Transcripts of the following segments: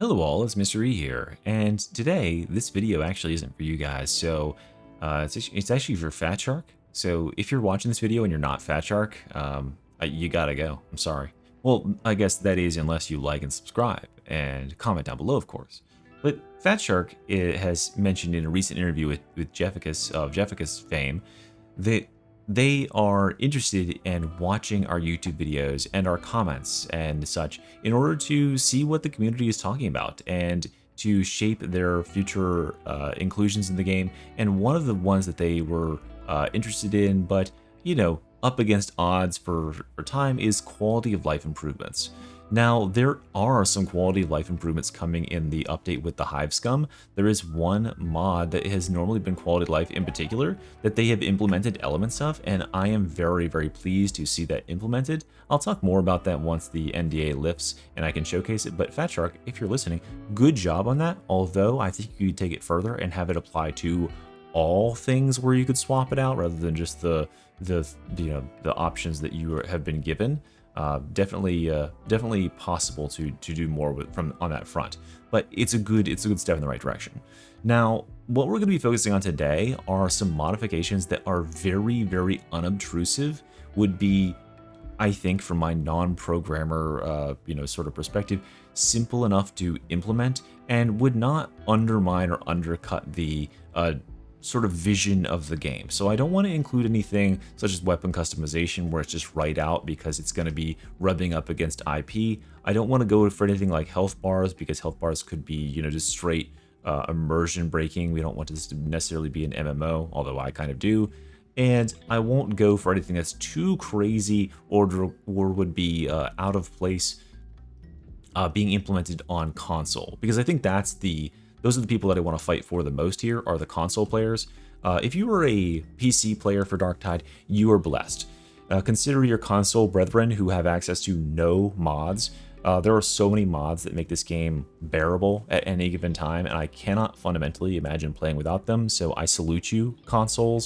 Hello all, it's Mr. E here, and today this video actually isn't for you guys, so it's actually for Fat Shark. So if you're watching this video and you're not Fat Shark, you gotta go. I'm sorry. Well, I guess that is unless you like and subscribe and comment down below, of course. But Fat Shark has mentioned in a recent interview with Jefficus of Jefficus fame that they are interested in watching our YouTube videos and our comments and such in order to see what the community is talking about and to shape their future inclusions in the game. And one of the ones that they were interested in, but up against odds for time, is quality of life improvements. Now, there are some quality of life improvements coming in the update with the Hive Scum. There is one mod that has normally been quality of life in particular that they have implemented elements of, and I am very, very pleased to see that implemented. I'll talk more about that once the NDA lifts and I can showcase it, but Fat Shark, if you're listening, good job on that, although I think you could take it further and have it apply to all things where you could swap it out rather than just the options that you have been given. Definitely possible to do more on that front, but it's a good step in the right direction. Now, what we're going to be focusing on today are some modifications that are very, very unobtrusive. Would be, I think, from my non-programmer sort of perspective, simple enough to implement and would not undermine or undercut the sort of vision of the game. So I don't want to include anything such as weapon customization where it's just right out because it's going to be rubbing up against IP. I don't want to go for anything like health bars because health bars could be, just straight immersion breaking. We don't want this to necessarily be an MMO, although I kind of do. And I won't go for anything that's too crazy or would be out of place being implemented on console, because I think those are the people that I want to fight for the most here, are the console players. If you are a PC player for Darktide, you are blessed. Consider your console brethren who have access to no mods. There are so many mods that make this game bearable at any given time, and I cannot fundamentally imagine playing without them, so I salute you, console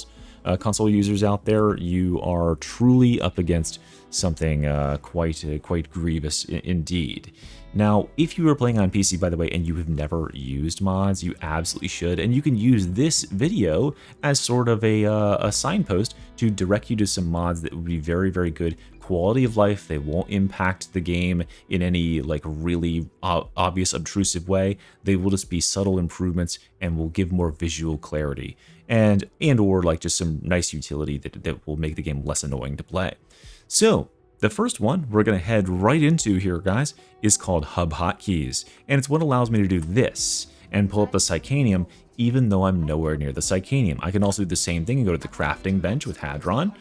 users out there. You are truly up against something quite grievous indeed. Now, if you are playing on PC, by the way, and you have never used mods, you absolutely should, and you can use this video as sort of a signpost to direct you to some mods that would be very, very good quality of life. They won't impact the game in any really obvious, obtrusive way. They will just be subtle improvements and will give more visual clarity and or just some nice utility that will make the game less annoying to play. So the first one we're going to head right into here, guys, is called Hub Hotkeys, and it's what allows me to do this and pull up the Psychanium even though I'm nowhere near the Psychanium. I can also do the same thing and go to the crafting bench with Hadron.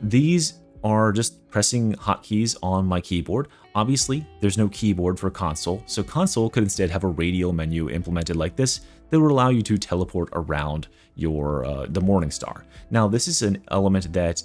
These are just pressing hotkeys on my keyboard. Obviously, there's no keyboard for console, so console could instead have a radial menu implemented like this that would allow you to teleport around your the Morningstar. Now, this is an element that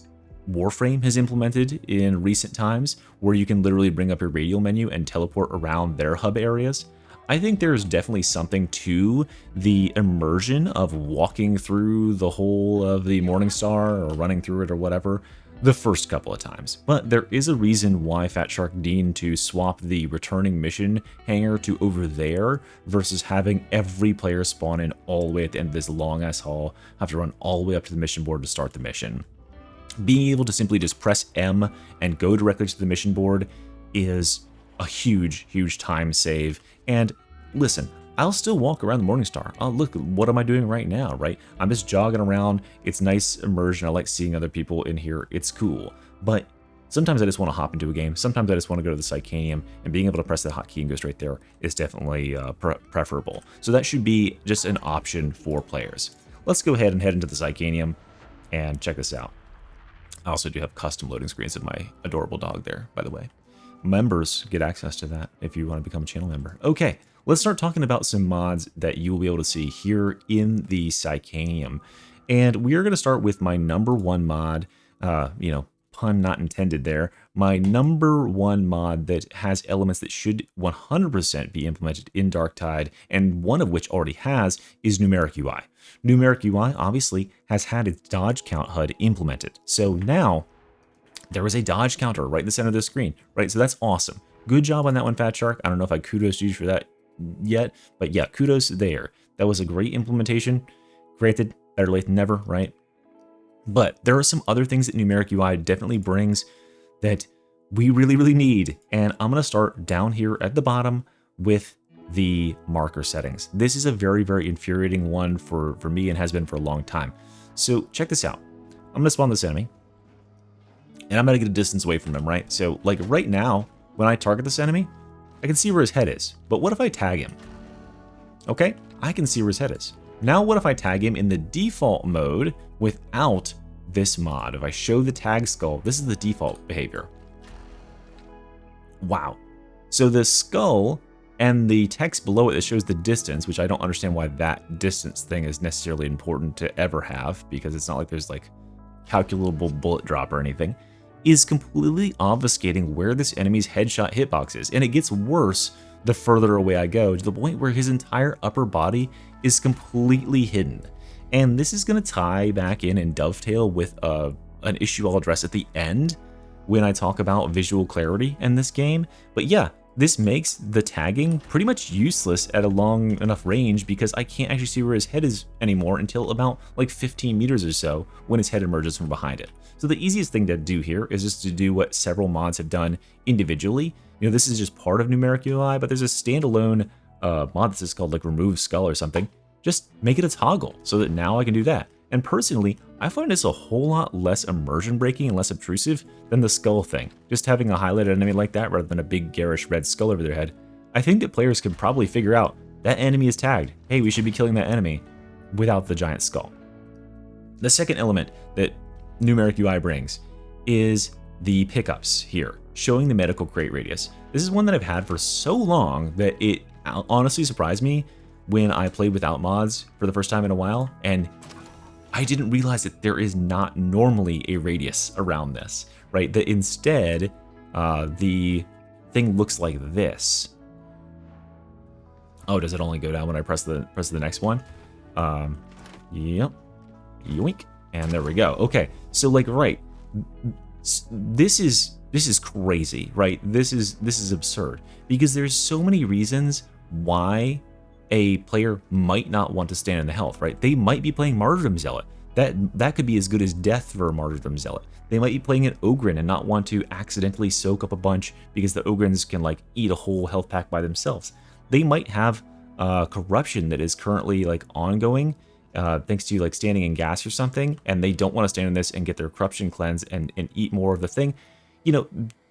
Warframe has implemented in recent times, where you can literally bring up your radial menu and teleport around their hub areas. I think there's definitely something to the immersion of walking through the whole of the Morningstar or running through it or whatever the first couple of times. But there is a reason why Fat Shark deemed to swap the returning mission hangar to over there versus having every player spawn in all the way at the end of this long ass hall, have to run all the way up to the mission board to start the mission. Being able to simply just press M and go directly to the mission board is a huge, huge time save. And listen, I'll still walk around the Morningstar. Oh, look, what am I doing right now, right? I'm just jogging around. It's nice immersion. I like seeing other people in here. It's cool. But sometimes I just want to hop into a game. Sometimes I just want to go to the Psychanium, and being able to press that hotkey and go straight there is definitely preferable. So that should be just an option for players. Let's go ahead and head into the Psychanium and check this out. I also do have custom loading screens of my adorable dog there, by the way. Members get access to that if you want to become a channel member. Okay, let's start talking about some mods that you will be able to see here in the Psychanium. And we are going to start with my number one mod, pun not intended there, my number one mod that has elements that should 100% be implemented in Darktide, and one of which already has, is Numeric UI. Numeric UI obviously has had its dodge count HUD implemented. So now there is a dodge counter right in the center of the screen, right? So that's awesome. Good job on that one, Fat Shark. I don't know if I kudos you for that yet. But yeah, kudos there. That was a great implementation. Granted, better late than never, right? But there are some other things that Numeric UI definitely brings that we really, really need. And I'm going to start down here at the bottom with the marker settings. This is a very, very infuriating one for me and has been for a long time. So check this out. I'm going to spawn this enemy and I'm going to get a distance away from him, right? So like right now, when I target this enemy, I can see where his head is. But what if I tag him? Okay, I can see where his head is. Now what if I tag him in the default mode without this mod? If I show the tag skull, this is the default behavior. Wow. So the skull and the text below it that shows the distance, which I don't understand why that distance thing is necessarily important to ever have, because it's not like there's like calculable bullet drop or anything, is completely obfuscating where this enemy's headshot hitbox is. And it gets worse the further away I go, to the point where his entire upper body is completely hidden. And this is going to tie back in and dovetail with an issue I'll address at the end when I talk about visual clarity in this game. But yeah, this makes the tagging pretty much useless at a long enough range, because I can't actually see where his head is anymore until about like 15 meters or so when his head emerges from behind it. So the easiest thing to do here is just to do what several mods have done individually. You know, this is just part of Numeric UI, but there's a standalone mod that's just called like remove skull or something. Just make it a toggle so that now I can do that. And personally, I find this a whole lot less immersion breaking and less obtrusive than the skull thing. Just having a highlighted enemy like that rather than a big garish red skull over their head. I think that players could probably figure out that enemy is tagged. Hey, we should be killing that enemy without the giant skull. The second element that Numeric UI brings is the pickups here, showing the medical crate radius. This is one that I've had for so long that it honestly surprised me when I played without mods for the first time in a while, and I didn't realize that there is not normally a radius around this, right? That instead, the thing looks like this. Oh, does it only go down when I press the next one? Yep. Yoink. And there we go. Okay, so like, right, this is crazy, right? This is absurd, because there's so many reasons why a player might not want to stand in the health, right? They might be playing Martyrdom Zealot. That could be as good as death for a Martyrdom Zealot. They might be playing an Ogren and not want to accidentally soak up a bunch, because the Ogrens can like eat a whole health pack by themselves. They might have corruption that is currently like ongoing, thanks to like standing in gas or something, and they don't want to stand in this and get their corruption cleansed and eat more of the thing. You know,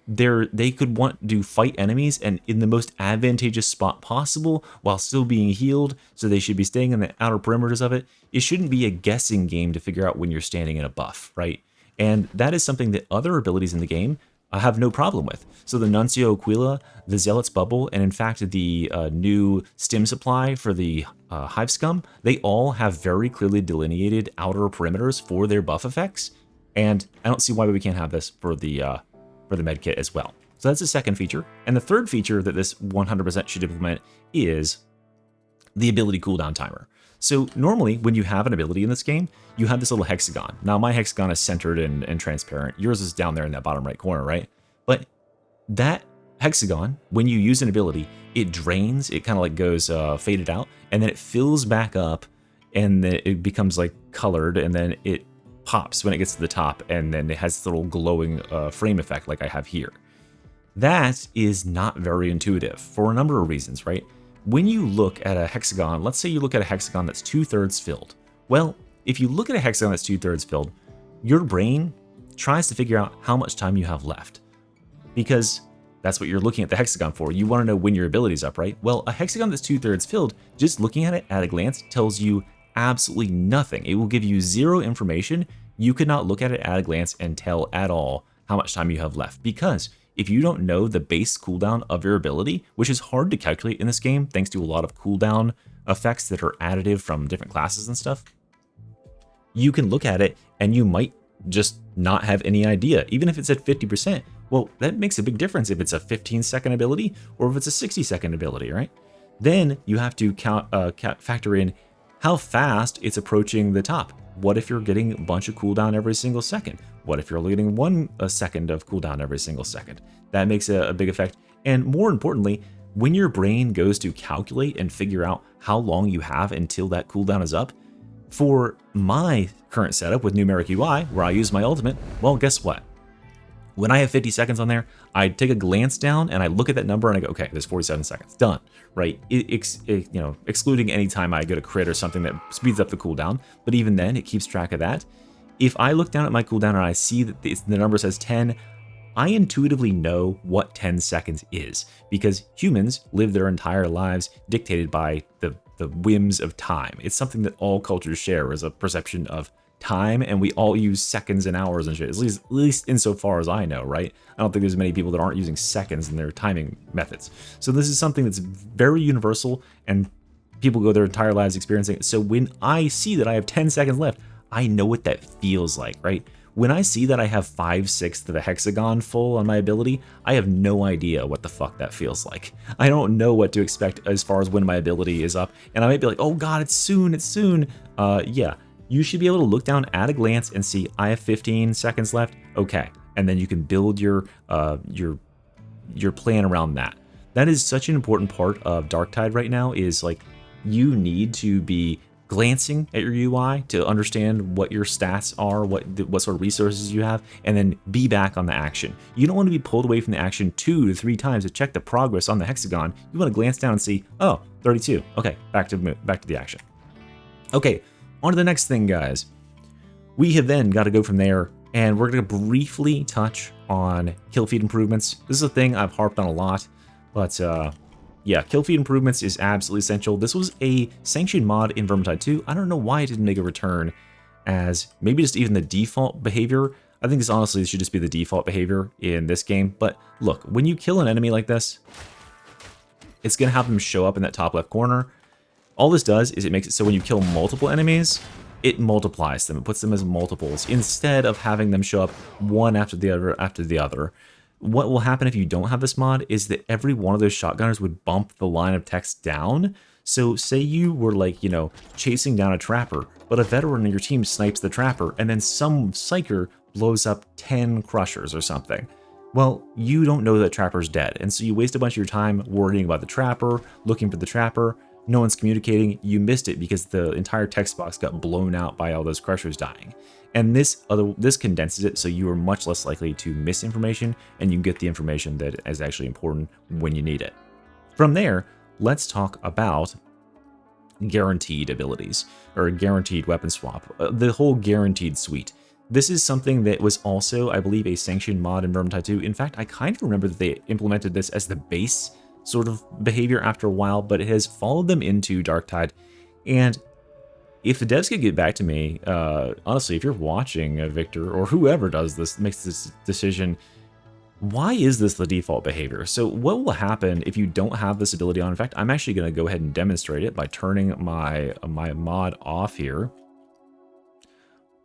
they could want to fight enemies and in the most advantageous spot possible while still being healed, so they should be staying in the outer perimeters of it. It shouldn't be a guessing game to figure out when you're standing in a buff, right? And that is something that other abilities in the game have no problem with. So the Nuncio Aquila, the Zealot's Bubble, and in fact the new stim supply for the Hive Scum, they all have very clearly delineated outer perimeters for their buff effects, and I don't see why we can't have this for the medkit as well. So that's the second feature. And the third feature that this 100% should implement is the ability cooldown timer. So normally when you have an ability in this game, you have this little hexagon. Now my hexagon is centered and transparent. Yours is down there in that bottom right corner, right? But that hexagon, when you use an ability, it drains, it kind of like goes faded out, and then it fills back up, and then it becomes like colored, and then it pops when it gets to the top, and then it has this little glowing frame effect like I have here. That is not very intuitive for a number of reasons, right? When you look at a hexagon, let's say you look at a hexagon that's 2/3 filled. Well, if you look at a hexagon that's 2/3 filled, your brain tries to figure out how much time you have left, because that's what you're looking at the hexagon for. You want to know when your ability's up, right? Well, a hexagon that's 2/3 filled, just looking at it at a glance tells you absolutely nothing. It will give you zero information. You could not look at it at a glance and tell at all how much time you have left, because if you don't know the base cooldown of your ability, which is hard to calculate in this game thanks to a lot of cooldown effects that are additive from different classes and stuff, you can look at it and you might just not have any idea. Even if it's at 50%, well, that makes a big difference if it's a 15-second ability or if it's a 60-second ability, right? Then you have to factor in how fast it's approaching the top. What if you're getting a bunch of cooldown every single second? What if you're getting 1 second of cooldown every single second? That makes a big effect. And more importantly, when your brain goes to calculate and figure out how long you have until that cooldown is up, for my current setup with Numeric UI, where I use my ultimate, well, guess what? When I have 50 seconds on there, I take a glance down and I look at that number and I go, okay, there's 47 seconds, done, right? Excluding any time I get a crit or something that speeds up the cooldown, but even then, it keeps track of that. If I look down at my cooldown and I see that the number says 10, I intuitively know what 10 seconds is, because humans live their entire lives dictated by the whims of time. It's something that all cultures share as a perception of time, and we all use seconds and hours and shit, at least insofar as I know, right? I don't think there's many people that aren't using seconds in their timing methods. So this is something that's very universal, and people go their entire lives experiencing it. So when I see that I have 10 seconds left, I know what that feels like, right? When I see that I have 5/6 of a hexagon full on my ability, I have no idea what the fuck that feels like. I don't know what to expect as far as when my ability is up, and I might be like, oh god, it's soon, it's soon. Yeah, you should be able to look down at a glance and see, I have 15 seconds left, okay. And then you can build your plan around that. That is such an important part of Darktide right now, is like, you need to be glancing at your UI to understand what your stats are, what sort of resources you have, and then be back on the action. You don't want to be pulled away from the action 2 to 3 times to check the progress on the hexagon. You want to glance down and see, oh, 32. Okay, back to the action. Okay, on to the next thing, guys. We have then got to go from there, and we're going to briefly touch on kill feed improvements. This is a thing I've harped on a lot, but yeah, kill feed improvements is absolutely essential. This was a sanctioned mod in Vermintide 2. I don't know why it didn't make a return as maybe just even the default behavior. I think this honestly should just be the default behavior in this game. But look, when you kill an enemy like this, it's going to have them show up in that top left corner. All this does is it makes it so when you kill multiple enemies, it multiplies them. It puts them as multiples instead of having them show up one after the other. What will happen if you don't have this mod is that every one of those shotgunners would bump the line of text down. So say you were like, you know, chasing down a trapper, but a veteran in your team snipes the trapper, and then some psyker blows up 10 crushers or something. Well, you don't know that trapper's dead, and so you waste a bunch of your time worrying about the trapper, looking for the trapper. No one's communicating. You missed it because the entire text box got blown out by all those crushers dying. And this condenses it, so you are much less likely to miss information, and you get the information that is actually important when you need it. From there, let's talk about guaranteed abilities, or guaranteed weapon swap, the whole guaranteed suite. This is something that was also, I believe, a sanctioned mod in Vermintide 2. In fact, I kind of remember that they implemented this as the base sort of behavior after a while, but it has followed them into Darktide. And if the devs could get back to me, honestly, if you're watching, Victor, or whoever does this, makes this decision, why is this the default behavior? So what will happen if you don't have this ability on? In fact, I'm actually going to go ahead and demonstrate it by turning my mod off here.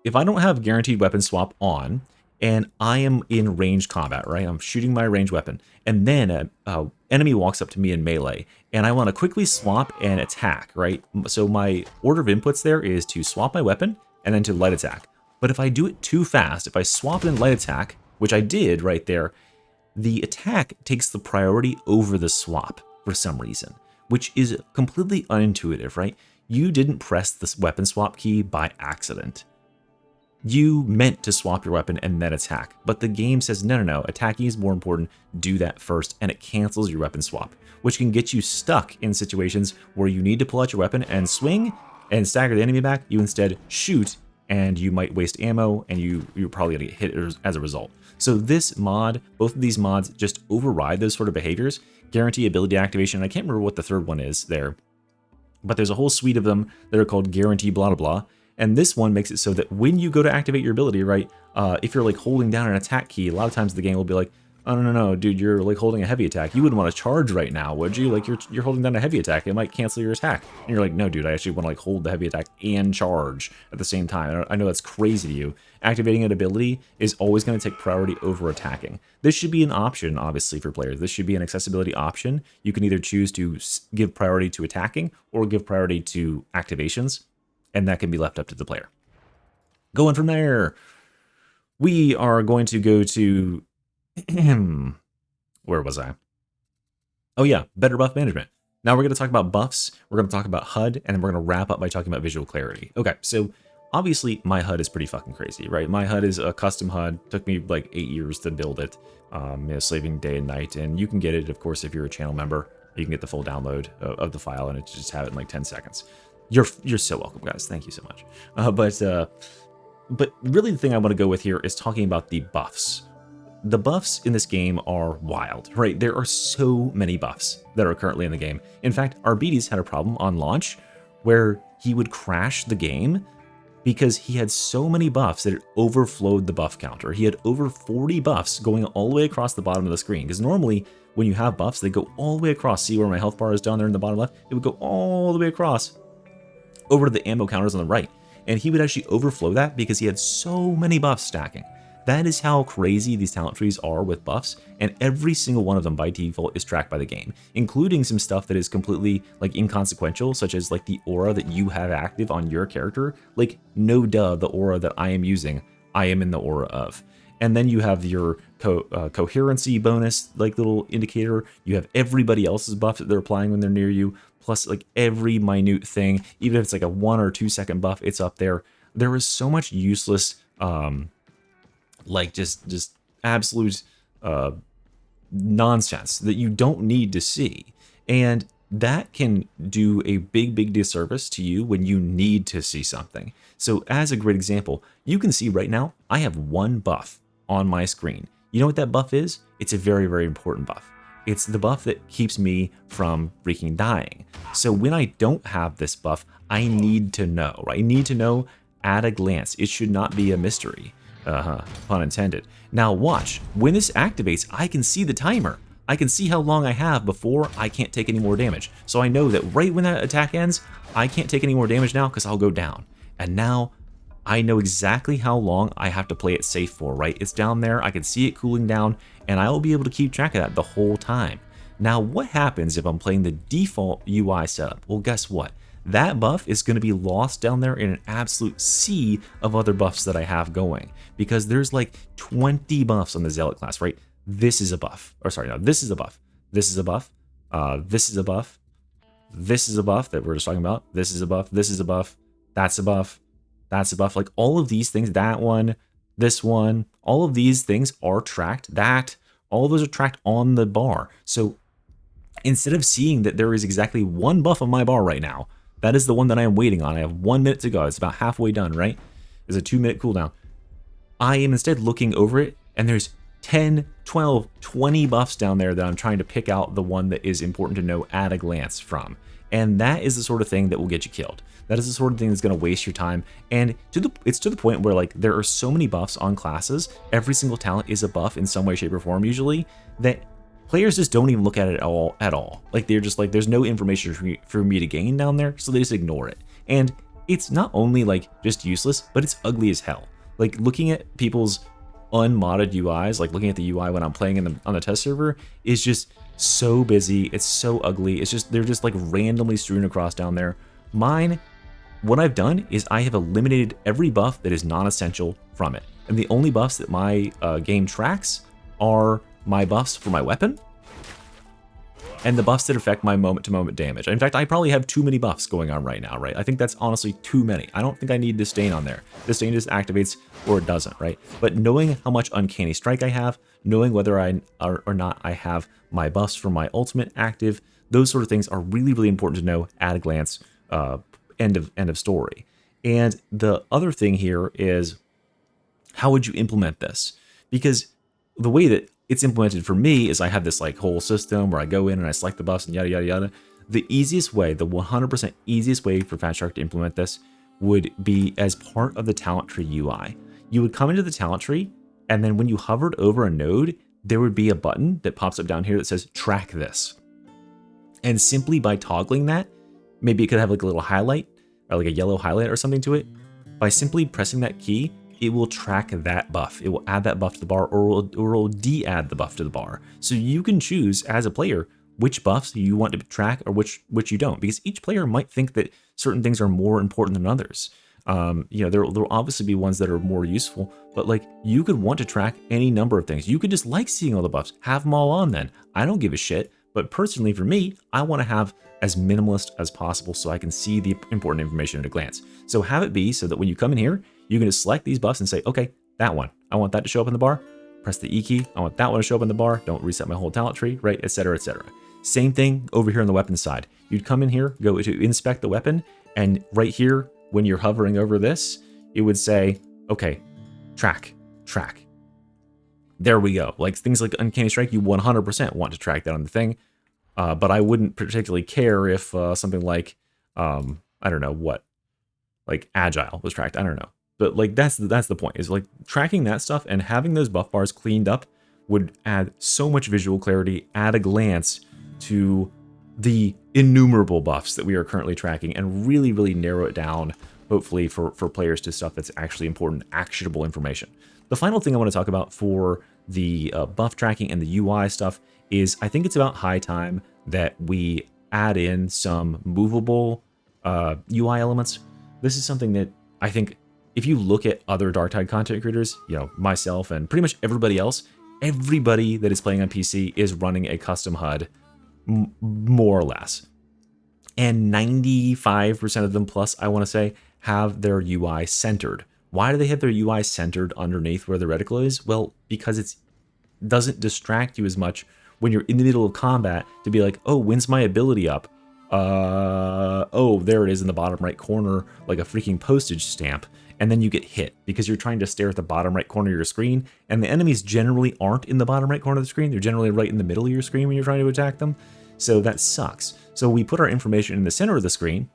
If I don't have guaranteed weapon swap on, and I am in ranged combat, right? I'm shooting my ranged weapon, and then an enemy walks up to me in melee, and I want to quickly swap and attack, right? So my order of inputs there is to swap my weapon and then to light attack. But if I do it too fast, if I swap and light attack, which I did right there, the attack takes the priority over the swap for some reason, which is completely unintuitive, right? You didn't press this weapon swap key by accident. You meant to swap your weapon and then attack, but the game says, no, attacking is more important, do that first, and it cancels your weapon swap, which can get you stuck in situations where you need to pull out your weapon and swing and stagger the enemy back. You instead shoot, and you might waste ammo, and you're probably gonna get hit as a result. So this mod, both of these mods just override those sort of behaviors, guarantee ability activation. I can't remember what the third one is there, but there's a whole suite of them that are called guarantee blah, blah, blah. And this one makes it so that when you go to activate your ability, right, if you're like holding down an attack key, a lot of times the game will be like, oh, no, dude, you're like holding a heavy attack. You wouldn't want to charge right now, would you? Like you're holding down a heavy attack. It might cancel your attack. And you're like, no, dude, I actually want to like hold the heavy attack and charge at the same time. I know that's crazy to you. Activating an ability is always going to take priority over attacking. This should be an option, obviously, for players. This should be an accessibility option. You can either choose to give priority to attacking or give priority to activations, and that can be left up to the player. Going from there, we are going to go to, where was I? Oh yeah, better buff management. Now we're going to talk about buffs, we're going to talk about HUD, and then we're going to wrap up by talking about visual clarity. Okay, so obviously my HUD is pretty fucking crazy, right? My HUD is a custom HUD. Took me like 8 years to build it, slaving day and night. And you can get it, of course, if you're a channel member. You can get the full download of the file and just have it in like 10 seconds. You're so welcome, guys. Thank you so much. But really the thing I want to go with here is talking about the buffs. The buffs in this game are wild, right? There are so many buffs that are currently in the game. In fact, Arbides had a problem on launch where he would crash the game because he had so many buffs that it overflowed the buff counter. He had over 40 buffs going all the way across the bottom of the screen. Because normally when you have buffs, they go all the way across. See where my health bar is down there in the bottom left? It would go all the way across over to the ammo counters on the right. And he would actually overflow that because he had so many buffs stacking. That is how crazy these talent trees are with buffs, and every single one of them by default is tracked by the game, including some stuff that is completely like inconsequential, such as like the aura that you have active on your character. Like, no duh, the aura that I am using, I am in the aura of. And then you have your coherency bonus, like little indicator. You have everybody else's buff that they're applying when they're near you, plus like every minute thing, even if it's like a 1 or 2 second buff, it's up there. There is so much useless, like just absolute nonsense that you don't need to see. And that can do a big disservice to you when you need to see something. So as a great example, you can see right now, I have 1 buff on my screen. You know what that buff is? It's a very important buff. It's the buff that keeps me from freaking dying. So when I don't have this buff, I need to know, right? I need to know at a glance. It should not be a mystery. Pun intended. Now watch, when this activates, I can see the timer. I can see how long I have before I can't take any more damage. So I know that right when that attack ends, I can't take any more damage now because I'll go down. And now I know exactly how long I have to play it safe for, right? It's down there, I can see it cooling down, and I will be able to keep track of that the whole time. Now what happens if I'm playing the default UI setup? Well, guess what? That buff is going to be lost down there in an absolute sea of other buffs that I have going, because there's like 20 buffs on the Zealot class, right? This is a buff, or sorry, no, this is a buff. This is a buff. This is a buff. This is a buff that we're just talking about. This is a buff. This is a buff. That's a buff. That's a buff. Like all of these things, that one, this one, all of these things are tracked. All of those are tracked on the bar. So instead of seeing that there is exactly 1 buff on my bar right now, that is the one that I am waiting on. I have 1 minute to go. It's about halfway done, right? There's a 2-minute cooldown. I am instead looking over it, and there's 10, 12, 20 buffs down there that I'm trying to pick out the one that is important to know at a glance from. And that is the sort of thing that will get you killed. That is the sort of thing that's going to waste your time. And it's to the point where like there are so many buffs on classes. Every single talent is a buff in some way, shape, or form usually, that players just don't even look at it at all. Like they're just like, there's no information for me to gain down there, so they just ignore it. And it's not only like just useless, but it's ugly as hell. Like looking at people's unmodded UIs, like looking at the UI when I'm playing on the test server, is just so busy. It's so ugly. It's just, they're just like randomly strewn across down there. Mine, what I've done is I have eliminated every buff that is non-essential from it. And the only buffs that my game tracks are my buffs for my weapon and the buffs that affect my moment-to-moment damage. In fact, I probably have too many buffs going on right now, right? I think that's honestly too many. I don't think I need Disdain on there. Disdain just activates or it doesn't, right? But knowing how much Uncanny Strike I have, knowing whether I or not I have my buffs for my ultimate active, those sort of things are really important to know at a glance, end of story. And the other thing here is, how would you implement this? Because the way that it's implemented for me is I have this like whole system where I go in and I select the buffs and yada yada yada. The easiest way, the 100% easiest way for Fat Shark to implement this would be as part of the talent tree UI. You would come into the talent tree, and then when you hovered over a node, there would be a button that pops up down here that says track this. And simply by toggling that, maybe it could have like a little highlight or like a yellow highlight or something to it. By simply pressing that key, it will track that buff. It will add that buff to the bar, or it will de-add the buff to the bar. So you can choose as a player which buffs you want to track or which you don't, because each player might think that certain things are more important than others. You know, there will obviously be ones that are more useful, but like you could want to track any number of things. You could just like seeing all the buffs, have them all on then. I don't give a shit. But personally for me, I want to have as minimalist as possible so I can see the important information at a glance. So have it be so that when you come in here, you can just select these buffs and say, okay, that one, I want that to show up in the bar. Press the E key, I want that one to show up in the bar. Don't reset my whole talent tree, right, etc., etc. Same thing over here on the weapon side. You'd come in here, go to inspect the weapon, and right here, when you're hovering over this, it would say, okay, track. There we go. Like things like Uncanny Strike, you 100% want to track that on the thing. But I wouldn't particularly care if something like, I don't know what, like Agile was tracked. I don't know. But like that's the point, is like tracking that stuff and having those buff bars cleaned up would add so much visual clarity at a glance to the innumerable buffs that we are currently tracking and really, really narrow it down, hopefully for players to stuff that's actually important, actionable information. The final thing I want to talk about for the buff tracking and the UI stuff is I think it's about high time that we add in some movable UI elements. This is something that I think if you look at other Darktide content creators, you know, myself and pretty much everybody else, everybody that is playing on PC is running a custom HUD, more or less. And 95% of them plus, I want to say, have their UI centered. Why do they have their UI centered underneath where the reticle is? Well, because it doesn't distract you as much when you're in the middle of combat to be like, oh, when's my ability up? Oh, there it is in the bottom right corner, like a freaking postage stamp. And then you get hit because you're trying to stare at the bottom right corner of your screen. And the enemies generally aren't in the bottom right corner of the screen. They're generally right in the middle of your screen when you're trying to attack them. So that sucks. So we put our information in the center of the screen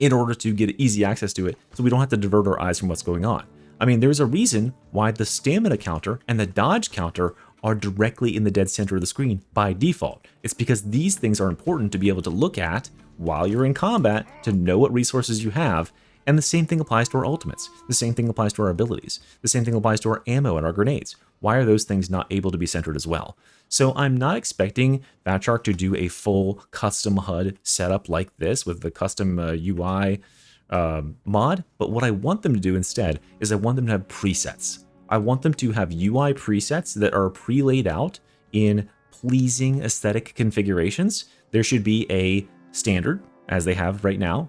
in order to get easy access to it, so we don't have to divert our eyes from what's going on. I mean, there's a reason why the stamina counter and the dodge counter are directly in the dead center of the screen by default. It's because these things are important to be able to look at while you're in combat to know what resources you have. And the same thing applies to our ultimates. The same thing applies to our abilities. The same thing applies to our ammo and our grenades. Why are those things not able to be centered as well? So I'm not expecting Fatshark to do a full custom HUD setup like this with the custom UI mod, but what I want them to do instead is I want them to have presets. I want them to have UI presets that are pre-laid out in pleasing aesthetic configurations. There should be a standard, as they have right now,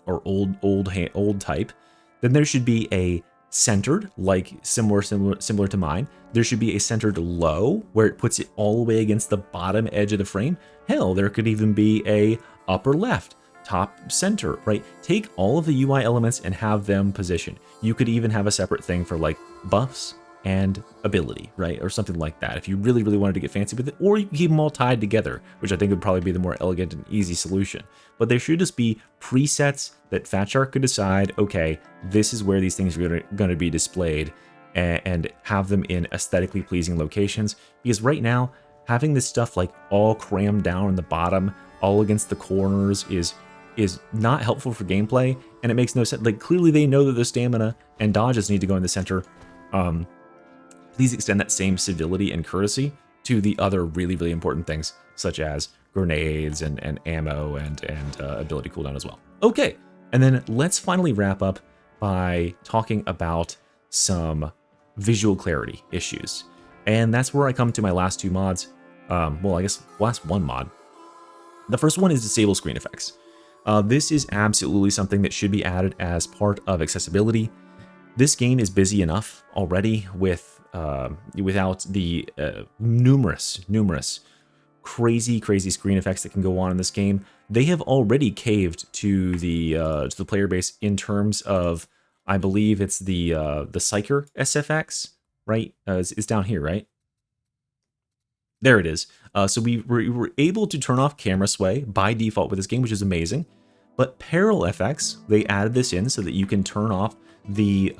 or old type. Then there should be a centered, like similar to mine. There should be a centered low where it puts it all the way against the bottom edge of the frame. Hell, there could even be a upper left, top center, right? Take all of the UI elements and have them positioned. You could even have a separate thing for like buffs and ability, right? Or something like that, if you really, really wanted to get fancy with it, or you can keep them all tied together, which I think would probably be the more elegant and easy solution. But there should just be presets that Fatshark could decide, okay, this is where these things are going to be displayed, and have them in aesthetically pleasing locations. Because right now, having this stuff like all crammed down in the bottom, all against the corners is not helpful for gameplay, and it makes no sense. Like, clearly they know that the stamina and dodges need to go in the center. Please extend that same civility and courtesy to the other really, really important things, such as grenades and ammo and ability cooldown as well. Okay, and then let's finally wrap up by talking about some visual clarity issues. And that's where I come to my last two mods. Well, I guess last one mod. The first one is disable screen effects. This is absolutely something that should be added as part of accessibility. This game is busy enough already with without the numerous crazy screen effects that can go on in this game. They have already caved to the player base in terms of, I believe it's the Psyker SFX, right? It's down here, right? There it is. So we were able to turn off camera sway by default with this game, which is amazing. But Peril FX, they added this in so that you can turn off the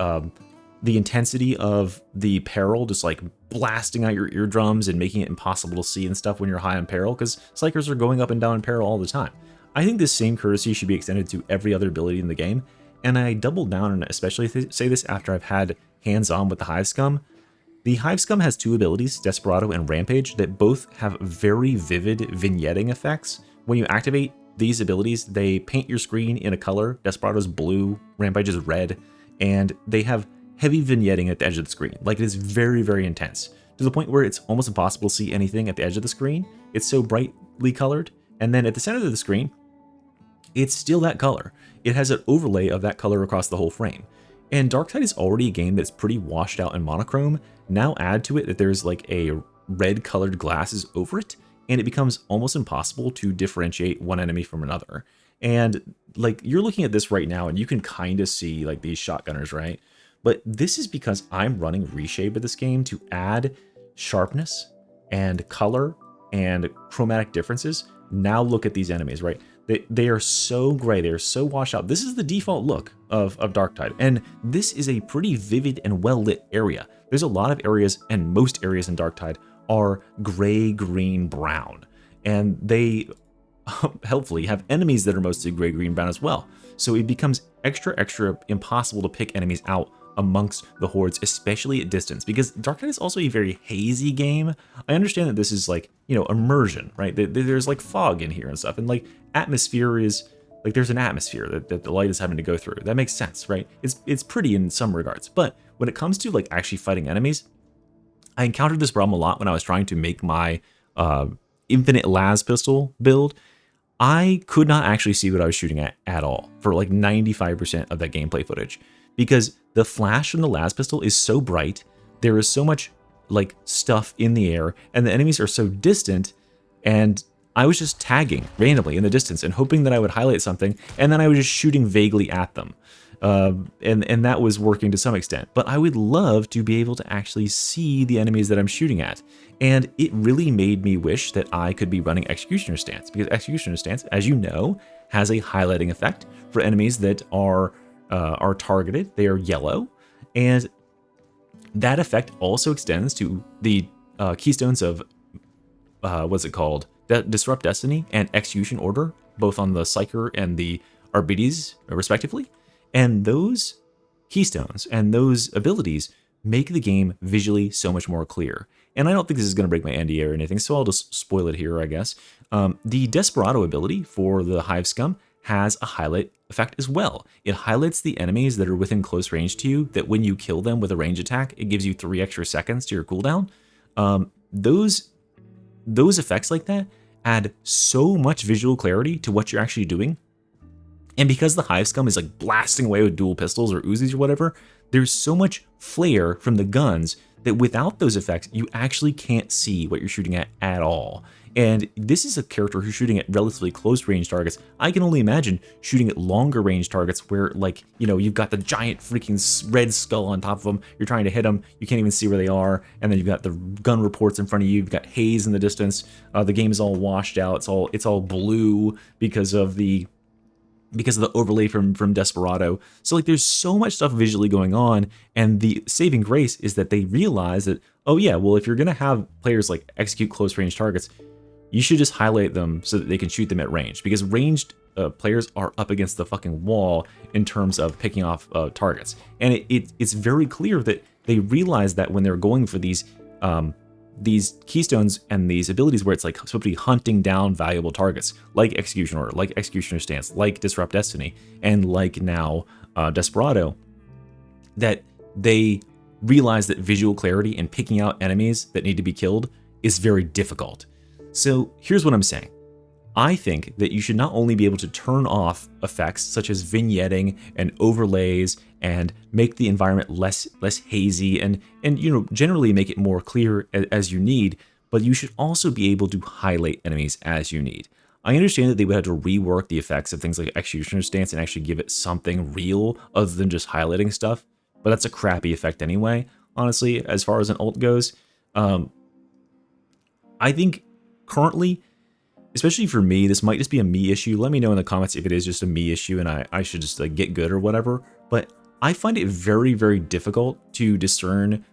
intensity of the peril, just like blasting out your eardrums and making it impossible to see and stuff when you're high on peril, because Psychers are going up and down in peril all the time. I think this same courtesy should be extended to every other ability in the game, and I double down and especially say this after I've had hands-on with the Hive Scum. The Hive Scum has two abilities, Desperado and Rampage, that both have very vivid vignetting effects. When you activate these abilities, they paint your screen in a color. Desperado's blue, Rampage is red, and they have heavy vignetting at the edge of the screen. Like, it is very, very intense. to the point where it's almost impossible to see anything at the edge of the screen. It's so brightly colored. And then at the center of the screen, it's still that color. It has an overlay of that color across the whole frame. And Darktide is already a game that's pretty washed out and monochrome. Now add to it that there's like a red colored glasses over it, and it becomes almost impossible to differentiate one enemy from another. And like you're looking at this right now and you can kind of see like these shotgunners, right? But this is because I'm running reshape of this game to add sharpness and color and chromatic differences. Now look at these enemies, right? They are so gray, they are so washed out. This is the default look of Darktide, and this is a pretty vivid and well-lit area. There's a lot of areas, and most areas in Darktide are gray, green, brown, and they helpfully have enemies that are mostly gray, green, brown as well. So it becomes extra impossible to pick enemies out amongst the hordes, especially at distance, because Darktide is also a very hazy game. I understand that this is like, you know, immersion, right? There's like fog in here and stuff, and like atmosphere is like there's an atmosphere that the light is having to go through. That makes sense, right? It's pretty in some regards, but when it comes to like actually fighting enemies, I encountered this problem a lot when I was trying to make my infinite las pistol build. I could not actually see what I was shooting at all for like 95% of that gameplay footage, because the flash from the las pistol is so bright, there is so much like stuff in the air, and the enemies are so distant, and I was just tagging randomly in the distance and hoping that I would highlight something, and then I was just shooting vaguely at them. And that was working to some extent, but I would love to be able to actually see the enemies that I'm shooting at. And it really made me wish that I could be running Executioner Stance, because Executioner Stance, as you know, has a highlighting effect for enemies that are targeted. They are yellow, and that effect also extends to the keystones of what's it called? Disrupt Destiny and Execution Order, both on the Psyker and the Arbites, respectively. And those keystones and those abilities make the game visually so much more clear. And I don't think this is going to break my NDA or anything, so I'll just spoil it here, I guess. The Desperado ability for the Hive Scum has a highlight effect as well. It highlights the enemies that are within close range to you, that when you kill them with a range attack, it gives you 3 extra seconds to your cooldown. Those effects like that add so much visual clarity to what you're actually doing. And because the Hive Scum is like blasting away with dual pistols or Uzis or whatever, there's so much flare from the guns that without those effects, you actually can't see what you're shooting at all. And this is a character who's shooting at relatively close range targets. I can only imagine shooting at longer range targets where, like, you know, you've got the giant freaking red skull on top of them. You're trying to hit them. You can't even see where they are. And then you've got the gun reports in front of you. You've got haze in the distance. The game is all washed out. It's all blue because of the overlay from Desperado. So like there's so much stuff visually going on, and the saving grace is that they realize that, oh yeah, well, if you're gonna have players like execute close range targets, you should just highlight them so that they can shoot them at range, because ranged players are up against the fucking wall in terms of picking off targets. And it's very clear that they realize that when they're going for these keystones and these abilities where it's like supposed to be hunting down valuable targets, like Execution Order, like Executioner Stance, like Disrupt Destiny, and like now Desperado, that they realize that visual clarity and picking out enemies that need to be killed is very difficult. So here's what I'm saying. I think that you should not only be able to turn off effects such as vignetting and overlays and make the environment less hazy and you know, generally make it more clear as you need, but you should also be able to highlight enemies as you need. I understand that they would have to rework the effects of things like Executioner Stance and actually give it something real other than just highlighting stuff, but that's a crappy effect anyway, honestly, as far as an ult goes. I think currently, especially for me, this might just be a me issue. Let me know in the comments if it is just a me issue and I should just like get good or whatever. But I find it very, very difficult to discern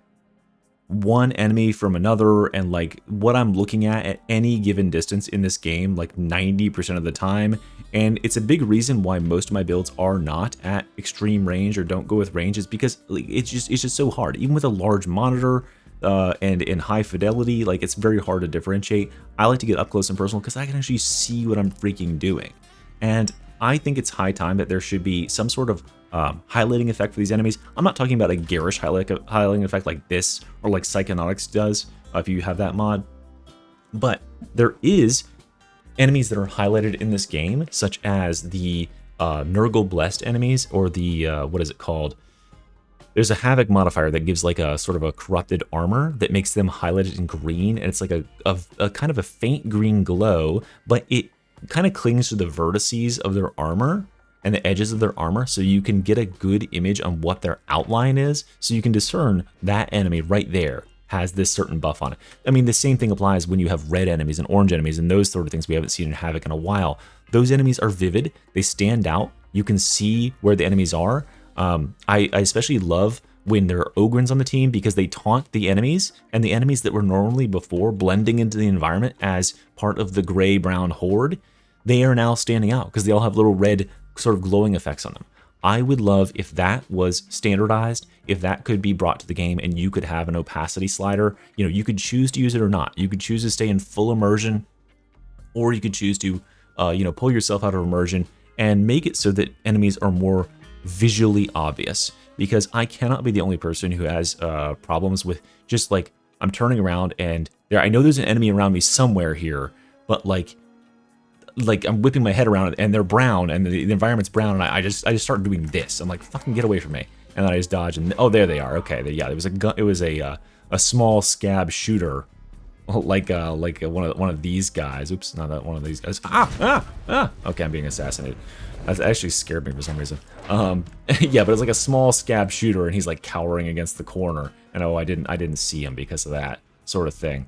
one enemy from another and like what I'm looking at any given distance in this game, like 90% of the time. And it's a big reason why most of my builds are not at extreme range or don't go with range, is because like, it's just so hard. Even with a large monitor, and in high fidelity, like it's very hard to differentiate. I like to get up close and personal because I can actually see what I'm freaking doing. And I think it's high time that there should be some sort of highlighting effect for these enemies. I'm not talking about a garish highlighting effect like this or like Psychonauts does if you have that mod. But there is enemies that are highlighted in this game, such as the Nurgle Blessed enemies, or the, what is it called? There's a Havoc modifier that gives like a sort of a corrupted armor that makes them highlighted in green, and it's like a kind of a faint green glow, but it kind of clings to the vertices of their armor and the edges of their armor, so you can get a good image on what their outline is, so you can discern that enemy right there has this certain buff on it. I mean, the same thing applies when you have red enemies and orange enemies and those sort of things we haven't seen in Havoc in a while. Those enemies are vivid, they stand out, you can see where the enemies are. I especially love when there are Ogrins on the team because they taunt the enemies, and the enemies that were normally before blending into the environment as part of the gray-brown horde, they are now standing out because they all have little red sort of glowing effects on them. I would love if that was standardized, if that could be brought to the game and you could have an opacity slider. You know, you could choose to use it or not. You could choose to stay in full immersion, or you could choose to, you know, pull yourself out of immersion and make it so that enemies are more visually obvious. Because I cannot be the only person who has problems with just like, I'm turning around and I know there's an enemy around me somewhere here, but like I'm whipping my head around and they're brown and the environment's brown, and I just start doing this. I'm like, fucking get away from me. And then I just dodge and oh, there they are. Okay, yeah, it was a gun. It was a small scab shooter, like one of these guys. Oops, not that one of these guys. Okay, I'm being assassinated. That actually scared me for some reason. Yeah, but it's like a small scab shooter, and he's like cowering against the corner. And oh, I didn't see him because of that sort of thing.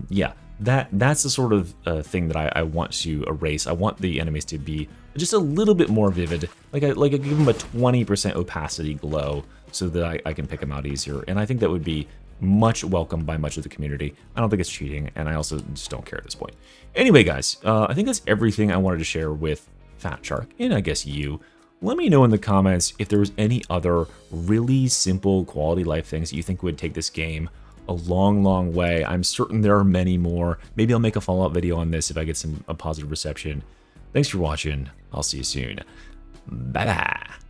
Yeah. That's the sort of thing that I want to erase. I want the enemies to be just a little bit more vivid. Like I give them a 20% opacity glow so that I can pick them out easier. And I think that would be much welcomed by much of the community. I don't think it's cheating, and I also just don't care at this point. Anyway, guys, I think that's everything I wanted to share with Fat Shark, and I guess you. Let me know in the comments if there was any other really simple quality life things that you think would take this game a long way. I'm certain there are many more. Maybe I'll make a follow-up video on this if I get a positive reception. Thanks for watching. I'll see you soon. Bye-bye.